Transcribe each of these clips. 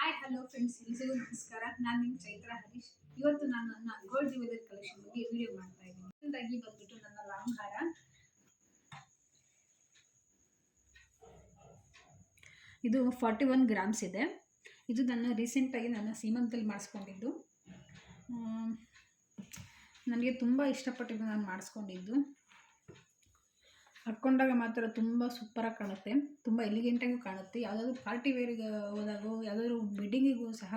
Hi hello friends, ಎಲ್ರಿಗೂ ನಮಸ್ಕಾರ. ನಾನು ನಿಮ್ಮ ಚೈತ್ರ ಹರೀಶ್. ಇವತ್ತು ನಾನು ನನ್ನ ಗೋಲ್ಡ್ ಜ್ಯುವೆಲರಿ ಕಲೆಕ್ಷನ್ ಬಗ್ಗೆ ವಿಡಿಯೋ ಮಾಡ್ತಾ ಇದ್ದೀನಿ. ಮೊದಲಾಗಿ ಬಂದ್ಬಿಟ್ಟು ನನ್ನ ಲಾಂಗ್ ಹಾರ. ಇದು 41 ಗ್ರಾಮ್ಸ್ ಇದೆ. ಇದು ನನ್ನ ರೀಸೆಂಟಾಗಿ ನನ್ನ ಸೀಮಂತದಲ್ಲಿ ಮಾಡಿಸ್ಕೊಂಡಿದ್ದು. ನನಗೆ ತುಂಬ ಇಷ್ಟಪಟ್ಟಿದ್ದು ನಾನು ಮಾಡಿಸ್ಕೊಂಡಿದ್ದು. ಹಾಕ್ಕೊಂಡಾಗ ಮಾತ್ರ ತುಂಬ ಸೂಪರಾಗಿ ಕಾಣುತ್ತೆ, ತುಂಬ ಎಲಿಗೆಂಟಾಗೂ ಕಾಣುತ್ತೆ. ಯಾವುದಾದ್ರೂ ಪಾರ್ಟಿ ವೇರಿಗೆ ಹೋದಾಗೋ ಯಾವುದಾದ್ರೂ ವೆಡ್ಡಿಂಗಿಗೂ ಸಹ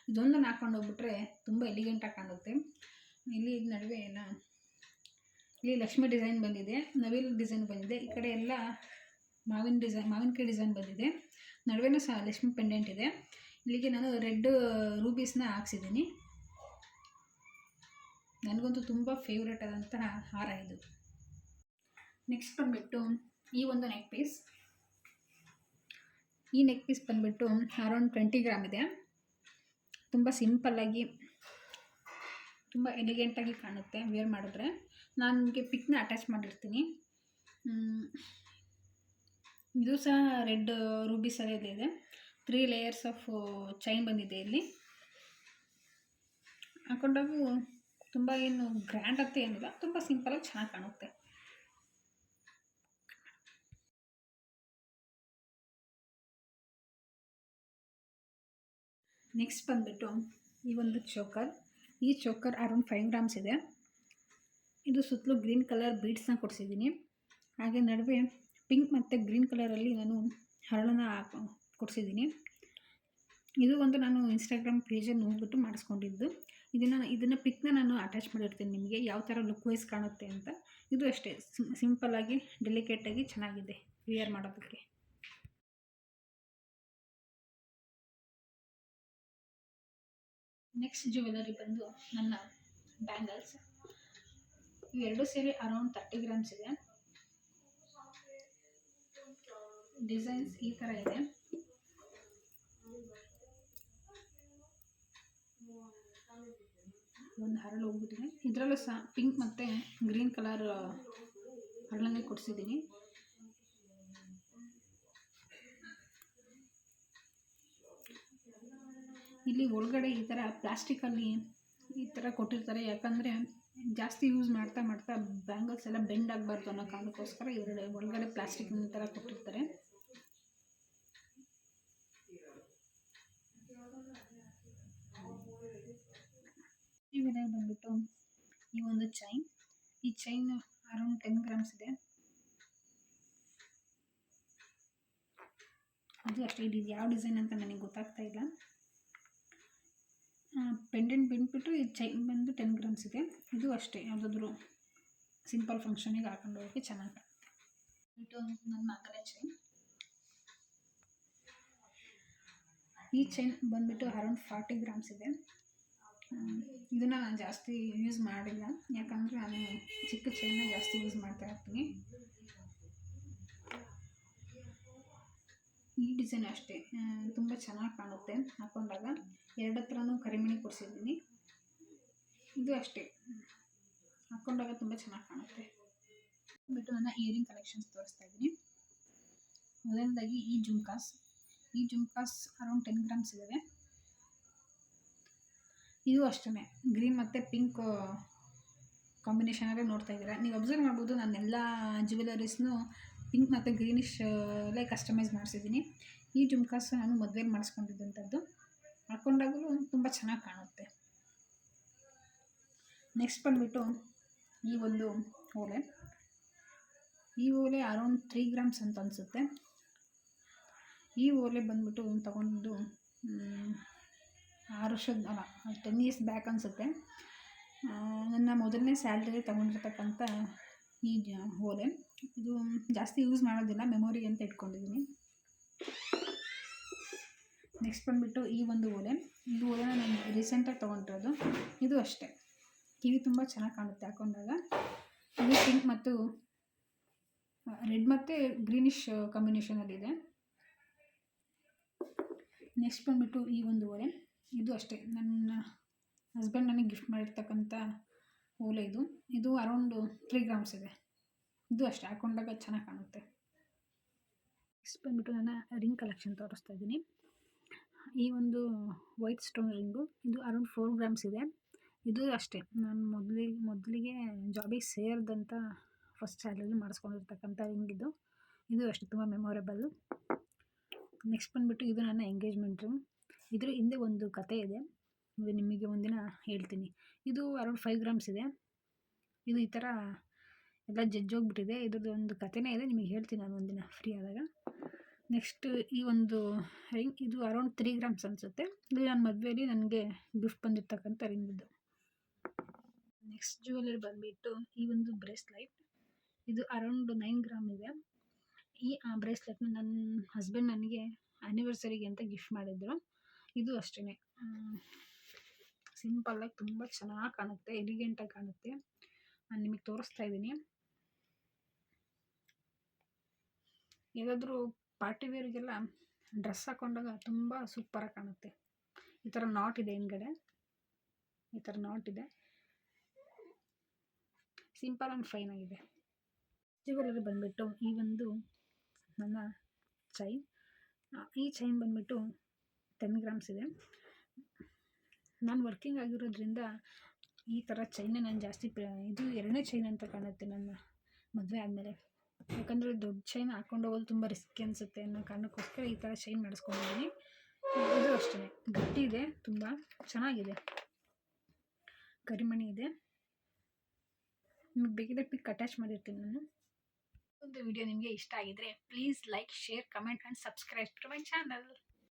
ಇದೊಂದನ್ನು ಹಾಕ್ಕೊಂಡು ಹೋಗ್ಬಿಟ್ರೆ ತುಂಬ ಎಲಿಗೆಂಟಾಗಿ ಕಾಣುತ್ತೆ. ಇಲ್ಲಿ ನಡುವೆ ಇಲ್ಲಿ ಲಕ್ಷ್ಮಿ ಡಿಸೈನ್ ಬಂದಿದೆ, ನವಿಲ್ ಡಿಸೈನ್ ಬಂದಿದೆ. ಈ ಕಡೆ ಎಲ್ಲ ಮಾವಿನಕಾಯಿ ಡಿಸೈನ್ ಬಂದಿದೆ. ನಡುವೆನೂ ಸಹ ಲಕ್ಷ್ಮಿ ಪೆಂಡೆಂಟ್ ಇದೆ. ಇಲ್ಲಿಗೆ ನಾನು ರೆಡ್ ರೂಬೀಸ್ನ ಹಾಕ್ಸಿದ್ದೀನಿ. ನನಗಂತೂ ತುಂಬ ಫೇವ್ರೇಟ್ ಆದಂತಹ ಹಾರ ಇದು. ನೆಕ್ಸ್ಟ್ ಬಂದುಬಿಟ್ಟು ಈ ಒಂದು ನೆಕ್ ಪೀಸ್. ಈ ನೆಕ್ ಪೀಸ್ ಬಂದುಬಿಟ್ಟು ಅರೌಂಡ್ 20 ಗ್ರಾಮ್ ಇದೆ. ತುಂಬ ಸಿಂಪಲ್ಲಾಗಿ ತುಂಬ ಎಲಿಗೆಂಟಾಗಿ ಕಾಣುತ್ತೆ ವೇರ್ ಮಾಡಿದ್ರೆ. ನಾನು ನಿಮಗೆ ಪಿಕ್ನ ಅಟ್ಯಾಚ್ ಮಾಡಿರ್ತೀನಿ. ಇದು ಸಹ ರೆಡ್ ರೂಬೀಸಲ್ಲೇ ಇದೆ. 3 ಲೇಯರ್ಸ್ ಆಫ್ ಚೈನ್ ಬಂದಿದೆ. ಇಲ್ಲಿ ಹಾಕೊಂಡಾಗೂ ತುಂಬ ಏನು ಗ್ರ್ಯಾಂಡ್ ಅಂತ ಏನಿಲ್ಲ, ತುಂಬ ಸಿಂಪಲಾಗಿ ಚೆನ್ನಾಗಿ ಕಾಣುತ್ತೆ. ನೆಕ್ಸ್ಟ್ ಬಂದುಬಿಟ್ಟು ಈ ಒಂದು ಚೋಕರ್. ಈ ಚೋಕರ್ ಅರೌಂಡ್ 5 ಗ್ರಾಮ್ಸ್ ಇದೆ. ಇದು ಸುತ್ತಲೂ ಗ್ರೀನ್ ಕಲರ್ ಬೀಡ್ಸ್ನ ಕೊಡಿಸಿದ್ದೀನಿ. ಹಾಗೆ ನಡುವೆ ಪಿಂಕ್ ಮತ್ತು ಗ್ರೀನ್ ಕಲರಲ್ಲಿ ನಾನು ಹರಳನ್ನು ಕೊಡಿಸಿದ್ದೀನಿ. ಇದು ಒಂದು ನಾನು ಇನ್ಸ್ಟಾಗ್ರಾಮ್ ಪೇಜಲ್ಲಿ ನೋಡಿಬಿಟ್ಟು ಮಾಡಿಸ್ಕೊಂಡಿದ್ದು. ಇದನ್ನು ಪಿಕ್ನ ನಾನು ಅಟ್ಯಾಚ್ ಮಾಡಿರ್ತೀನಿ ನಿಮಗೆ, ಯಾವ ಥರ ಲುಕ್ ವೈಸ್ ಕಾಣುತ್ತೆ ಅಂತ. ಇದು ಅಷ್ಟೇ ಸಿಂಪಲ್ಲಾಗಿ ಡೆಲಿಕೇಟಾಗಿ ಚೆನ್ನಾಗಿದೆ ವೇರ್ ಮಾಡೋದಕ್ಕೆ. ನೆಕ್ಸ್ಟ್ ಜ್ಯುವೆಲರಿ ಬಂದು ನನ್ನ ಬ್ಯಾಂಗಲ್ಸ್. ಇವೆರಡು ಸೇರಿ ಅರೌಂಡ್ 30 ಗ್ರಾಮ್ಸ್ ಇದೆ. ಡಿಸೈನ್ಸ್ ಈ ಥರ ಇದೆ. ಒಂದು ಹರಳು ಹೋಗ್ಬಿಟ್ಟಿದೆ. ಇದರಲ್ಲೂ ಸಹ ಪಿಂಕ್ ಮತ್ತು ಗ್ರೀನ್ ಕಲರ್ ಹರಳನ್ನೇ ಕೊಡಿಸಿದ್ದೀನಿ. ಇಲ್ಲಿ ಒಳಗಡೆ ಈ ಥರ ಪ್ಲಾಸ್ಟಿಕಲ್ಲಿ ಈ ಥರ ಕೊಟ್ಟಿರ್ತಾರೆ. ಯಾಕಂದರೆ ಜಾಸ್ತಿ ಯೂಸ್ ಮಾಡ್ತಾ ಬ್ಯಾಂಗಲ್ಸ್ ಎಲ್ಲ ಬೆಂಡ್ ಆಗಬಾರ್ದು ಅನ್ನೋ ಕಾರಣಕ್ಕೋಸ್ಕರ ಒಳಗಡೆ ಪ್ಲಾಸ್ಟಿಕ್ನ ಥರ ಕೊಟ್ಟಿರ್ತಾರೆ. ಇವೆಲ್ಲ ಬಂದ್ಬಿಟ್ಟು ಈ ಒಂದು ಚೈನ್. ಈ ಚೈನ್ ಅರೌಂಡ್ 10 ಗ್ರಾಮ್ಸ್ ಇದೆ. ಅದು ಅಷ್ಟೇ. ಇದು ಯಾವ ಡಿಸೈನ್ ಅಂತ ನನಗೆ ಗೊತ್ತಾಗ್ತಾ ಇಲ್ಲ. ಪೆಂಡೆಂಟ್ ಬಂದುಬಿಟ್ಟು ಈ ಚೈನ್ ಬಂದು 10 ಗ್ರಾಮ್ಸ್ ಇದೆ. ಇದು ಅಷ್ಟೇ, ಯಾವುದಾದ್ರೂ ಸಿಂಪಲ್ ಫಂಕ್ಷನಿಗೆ ಹಾಕೊಂಡು ಹೋಗೋಕ್ಕೆ ಚೆನ್ನಾಗಿ ಇದು ನನ್ನ ಮಗನ ಚೈನ್. ಈ ಚೈನ್ ಬಂದುಬಿಟ್ಟು ಅರೌಂಡ್ 40 ಗ್ರಾಮ್ಸ್ ಇದೆ. ಇದನ್ನು ನಾನು ಜಾಸ್ತಿ ಯೂಸ್ ಮಾಡಿಲ್ಲ, ಯಾಕಂದರೆ ನಾನು ಚಿಕ್ಕ ಚೈನ್ನ ಜಾಸ್ತಿ ಯೂಸ್ ಮಾಡ್ತಾ ಇರ್ತೀನಿ. ಈ ಡಿಸೈನ್ ಅಷ್ಟೇ ತುಂಬ ಚೆನ್ನಾಗಿ ಕಾಣುತ್ತೆ ಹಾಕೊಂಡಾಗ. ಎರಡು ಹತ್ರನೂ ಕರಿಮಣಿ ಕೊಡಿಸಿದ್ದೀನಿ. ಇದು ಅಷ್ಟೇ, ಹಾಕ್ಕೊಂಡಾಗ ತುಂಬ ಚೆನ್ನಾಗಿ ಕಾಣುತ್ತೆ. ಬಿಟ್ಟು ನನ್ನ ಇಯರಿಂಗ್ ಕಲೆಕ್ಷನ್ಸ್ ತೋರಿಸ್ತಾ ಇದ್ದೀನಿ. ಮೊದಲನೇದಾಗಿ ಈ ಜುಮ್ಕಾಸ್ ಅರೌಂಡ್ 10 ಗ್ರಾಮ್ಸ್ ಇದ್ದಾವೆ. ಇದು ಅಷ್ಟೇ ಗ್ರೀನ್ ಮತ್ತು ಪಿಂಕ್ ಕಾಂಬಿನೇಷನಲ್ಲೇ ನೋಡ್ತಾ ಇದ್ದೀರಾ. ನೀವು ಅಬ್ಸರ್ವ್ ಮಾಡ್ಬೋದು, ನಾನು ಎಲ್ಲ ಜ್ಯುವೆಲರೀಸ್ನೂ ಪಿಂಕ್ ಮತ್ತು ಗ್ರೀನಿಶಲ್ಲೇ ಕಸ್ಟಮೈಸ್ ಮಾಡಿಸಿದ್ದೀನಿ. ಈ ಜುಮ್ಕಾಸ್ ನಾನು ಮದುವೆಲಿ ಮಾಡಿಸ್ಕೊಂಡಿದ್ದಂಥದ್ದು. ಹಾಕ್ಕೊಂಡಾಗಲೂ ತುಂಬ ಚೆನ್ನಾಗಿ ಕಾಣುತ್ತೆ. ನೆಕ್ಸ್ಟ್ ಬಂದುಬಿಟ್ಟು ಈ ಒಂದು ಓಲೆ. ಈ ಓಲೆ ಅರೌಂಡ್ 3 ಗ್ರಾಮ್ಸ್ ಅಂತ ಅನಿಸುತ್ತೆ. ಈ ಓಲೆ ಬಂದುಬಿಟ್ಟು ತಗೊಂಡು 10 ಇಯರ್ಸ್ ಬ್ಯಾಕ್ ಅನಿಸುತ್ತೆ. ನನ್ನ ಮೊದಲನೇ ಸ್ಯಾಲ್ರಿಯಲ್ಲಿ ತೊಗೊಂಡಿರ್ತಕ್ಕಂಥ ಈ ಓಲೆ. ಇದು ಜಾಸ್ತಿ ಯೂಸ್ ಮಾಡೋದಿಲ್ಲ, ಮೆಮೊರಿ ಅಂತ ಇಟ್ಕೊಂಡಿದ್ದೀನಿ. ನೆಕ್ಸ್ಟ್ ಬಂದುಬಿಟ್ಟು ಈ ಒಂದು ಓಲೆ. ಇದು ಓಲೆನ ನಾನು ರೀಸೆಂಟಾಗಿ ತೊಗೊಂಡಿರೋದು. ಇದು ಅಷ್ಟೇ, ಕಿವಿ ತುಂಬ ಚೆನ್ನಾಗಿ ಕಾಣುತ್ತೆ ಹಾಕ್ಕೊಂಡಾಗ. ಇದು ಪಿಂಕ್ ಮತ್ತು ರೆಡ್ ಮತ್ತು ಗ್ರೀನಿಶ್ ಕಾಂಬಿನೇಷನಲ್ಲಿದೆ. ನೆಕ್ಸ್ಟ್ ಬಂದುಬಿಟ್ಟು ಈ ಒಂದು ಓಲೆ. ಇದು ಅಷ್ಟೇ, ನನ್ನ ಹಸ್ಬೆಂಡ್ ನನಗೆ ಗಿಫ್ಟ್ ಮಾಡಿರ್ತಕ್ಕಂಥ ಓಲೆ ಇದು. ಇದು ಅರೌಂಡ್ 3 ಗ್ರಾಮ್ಸ್ ಇದೆ. ಇದು ಅಷ್ಟೇ, ಹಾಕ್ಕೊಂಡಾಗ ಚೆನ್ನಾಗಿ ಕಾಣುತ್ತೆ. ನೆಕ್ಸ್ಟ್ ಬಂದುಬಿಟ್ಟು ನನ್ನ ರಿಂಗ್ ಕಲೆಕ್ಷನ್ ತೋರಿಸ್ತಾ ಇದ್ದೀನಿ. ಈ ಒಂದು ವೈಟ್ ಸ್ಟೋನ್ ರಿಂಗು ಇದು ಅರೌಂಡ್ 4 ಗ್ರಾಮ್ಸ್ ಇದೆ. ಇದು ಅಷ್ಟೇ ನಾನು ಮೊದಲಿಗೆ ಜಾಬಿಗೆ ಸೇರಿದಂಥ ಫಸ್ಟ್ ಸ್ಯಾಲರಿ ಮಾಡಿಸ್ಕೊಂಡಿರ್ತಕ್ಕಂಥ ರಿಂಗ್ ಇದು. ಇದು ಅಷ್ಟೇ ತುಂಬ ಮೆಮೊರೇಬಲ್ಲು. ನೆಕ್ಸ್ಟ್ ಬಂದುಬಿಟ್ಟು ಇದು ನನ್ನ ಎಂಗೇಜ್ಮೆಂಟ್ ರಿಂಗ್. ಇದ್ರ ಹಿಂದೆ ಒಂದು ಕತೆ ಇದೆ, ಇದು ನಿಮಗೆ ಒಂದಿನ ಹೇಳ್ತೀನಿ. ಇದು ಅರೌಂಡ್ 5 ಗ್ರಾಮ್ಸ್ ಇದೆ. ಇದು ಈ ಥರ ಎಲ್ಲ ಜಜ್ಜೋಗ್ಬಿಟ್ಟಿದೆ. ಇದ್ರದ್ದು ಒಂದು ಕಥೆನೇ ಇದೆ, ನಿಮಗೆ ಹೇಳ್ತೀನಿ ನಾನು ಒಂದಿನ ಫ್ರೀ ಆದಾಗ. ನೆಕ್ಸ್ಟ್ ಈ ಒಂದು ರಿಂಗ್ ಇದು ಅರೌಂಡ್ 3 ಗ್ರಾಮ್ಸ್ ಅನಿಸುತ್ತೆ. ಇದು ನನ್ನ ಮದುವೆಯಲ್ಲಿ ನನಗೆ ಗಿಫ್ಟ್ ಬಂದಿರ್ತಕ್ಕಂಥ ರಿಂಗ್ ಇದು. ನೆಕ್ಸ್ಟ್ ಜ್ಯುವೆಲ್ಲರಿ ಬಂದುಬಿಟ್ಟು ಈ ಒಂದು ಬ್ರೇಸ್ಲೈಟ್. ಇದು ಅರೌಂಡ್ 9 ಗ್ರಾಮ್ ಇದೆ. ಈ ಬ್ರೇಸ್ಲೆಟ್ನ ನನ್ನ ಹಸ್ಬೆಂಡ್ ನನಗೆ ಆ್ಯನಿವರ್ಸರಿಗೆ ಅಂತ ಗಿಫ್ಟ್ ಮಾಡಿದ್ರು. ಇದು ಅಷ್ಟೇ ಸಿಂಪಲ್ಲಾಗಿ ತುಂಬ ಚೆನ್ನಾಗಿ ಕಾಣುತ್ತೆ, ಎಲಿಗೆಂಟಾಗಿ ಕಾಣುತ್ತೆ. ನಾನು ನಿಮಗೆ ತೋರಿಸ್ತಾ ಇದ್ದೀನಿ. ಯಾವುದಾದ್ರೂ ಪಾರ್ಟಿ ವೇರ್ಗೆಲ್ಲ ಡ್ರೆಸ್ ಹಾಕೊಂಡಾಗ ತುಂಬ ಸೂಪರಾಗಿ ಕಾಣುತ್ತೆ. ಈ ಥರ ನಾಟ್ ಇದೆ ಹಿಂದ್ಗಡೆ, ಈ ಥರ ನಾಟ್ ಇದೆ, ಸಿಂಪಲ್ ಆ್ಯಂಡ್ ಫೈನ್ ಆಗಿದೆ. ಜ್ಯುವೆಲ್ಲರಿ ಬಂದುಬಿಟ್ಟು ಈ ಒಂದು ನನ್ನ ಚೈನ್. ಈ ಚೈನ್ ಬಂದುಬಿಟ್ಟು 10 ಗ್ರಾಮ್ಸ್ ಇದೆ. ನಾನು ವರ್ಕಿಂಗ್ ಆಗಿರೋದ್ರಿಂದ ಈ ಥರ ಚೈನ್ನ ನಾನು ಜಾಸ್ತಿ ಇದು 2ನೇ ಚೈನ್ ಅಂತ ಕಾಣುತ್ತೆ ನನ್ನ ಮದುವೆ ಆದಮೇಲೆ. ಯಾಕಂದರೆ ದೊಡ್ಡ ಚೈನ್ ಹಾಕ್ಕೊಂಡು ಹೋಗೋದು ತುಂಬ ರಿಸ್ಕಿ ಅನಿಸುತ್ತೆ ಅನ್ನೋ ಕಾರಣಕ್ಕೋಸ್ಕರ ಈ ಥರ ಚೈನ್ ಮಾಡಿಸ್ಕೊಂಡಿದ್ದೀನಿ. ಇದು ಅಷ್ಟೇ ಗಟ್ಟಿ ಇದೆ, ತುಂಬ ಚೆನ್ನಾಗಿದೆ, ಕರಿಮಣಿ ಇದೆ. ನಿಮಗೆ ಬೇಕಿದ್ರೆ ಪಿಕ್ ಅಟ್ಯಾಚ್ ಮಾಡಿರ್ತೀನಿ ನಾನು. ಒಂದು ವಿಡಿಯೋ ನಿಮಗೆ ಇಷ್ಟ ಆಗಿದ್ರೆ please like, share, comment and subscribe to my channel.